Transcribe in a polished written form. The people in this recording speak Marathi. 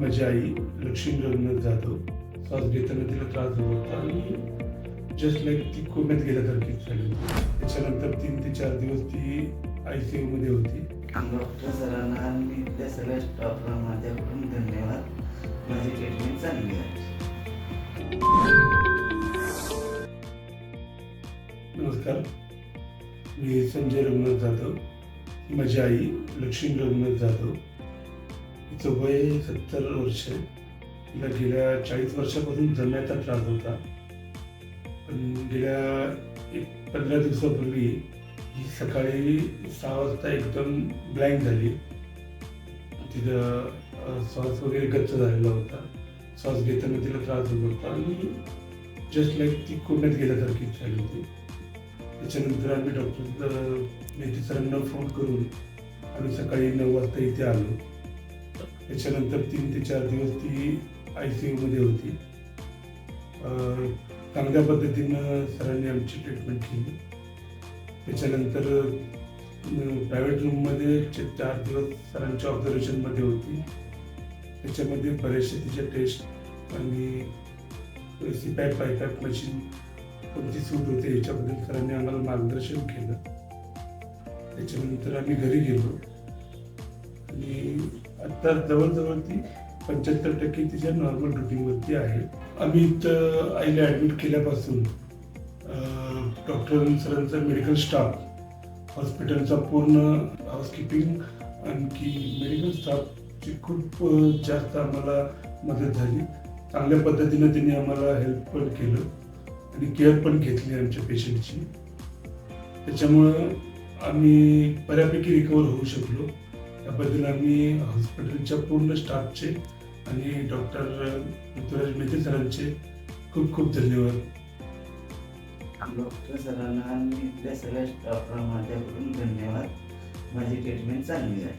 माझी आई लक्ष्मी रघुनाथ जाधव श्वास घेताना तिला त्रास होत होता आणि जस्ट लाईक ती कोम्यात गेल्यासारखीच झाली होती. त्याच्यानंतर 3 ते 4 दिवस ती ICU मध्ये होती. डॉक्टर सरांना आणि त्या सगळ्या स्टाफला माझ्याकडून धन्यवाद. माझी ट्रीटमेंट चांगली आहे. नमस्कार, मी संजय रघुनाथ जाधव. ही माझी आई लक्ष्मी रघुनाथ जाधव. तिचं वय 70 वर्ष आहे. तिला गेल्या 40 वर्षापासून जमण्याचा त्रास होता. पण गेल्या 15 दिवसापूर्वी ही सकाळी 6 वाजता एकदम ब्लँक झाली. तिचा श्वास वगैरे गच्च झालेला होता. श्वास घेताना तिला त्रास होत होता आणि जस्ट लाईक ती कोम्यात गेल्यासारखीच झाली होती. त्याच्यानंतर आम्ही डॉक्टर मेहते सरांना फोन करून आम्ही सकाळी 9 वाजता इथे आलो. त्याच्यानंतर 3 ते 4 दिवस ती ICU मध्ये होती. चांगल्या पद्धतीनं सरांनी आमची ट्रीटमेंट केली. त्याच्यानंतर प्रायव्हेट रूममध्ये 4 दिवस सरांच्या ऑब्झर्वेशनमध्ये होती. त्याच्यामध्ये बरेचसे तिचे टेस्ट आणि CPAP पायपॅप मशीन कोणती सूट होते याच्याबद्दल सरांनी आम्हाला मार्गदर्शन केलं. त्याच्यानंतर आम्ही घरी गेलो आणि आता जवळजवळ ती 75% तिच्या नॉर्मल रुटीनवरती आहे. आम्ही इथं आईला ॲडमिट केल्यापासून डॉक्टर सरांचा मेडिकल स्टाफ, हॉस्पिटलचा पूर्ण हाऊसकीपिंग आणखी मेडिकल स्टाफची खूप जास्त आम्हाला मदत झाली. चांगल्या पद्धतीनं त्यांनी आम्हाला हेल्प पण केलं आणि केअर पण घेतली आमच्या पेशंटची. त्याच्यामुळं आम्ही बऱ्यापैकी रिकवर होऊ शकलो. त्याबद्दल आम्ही हॉस्पिटलच्या पूर्ण स्टाफचे आणि डॉक्टर ऋतुराज मेहते सरांचे खूप खूप धन्यवाद. डॉक्टर सरांना आणि त्या सगळ्या स्टाफला माझ्याकडून धन्यवाद. माझी ट्रीटमेंट चांगली आहे.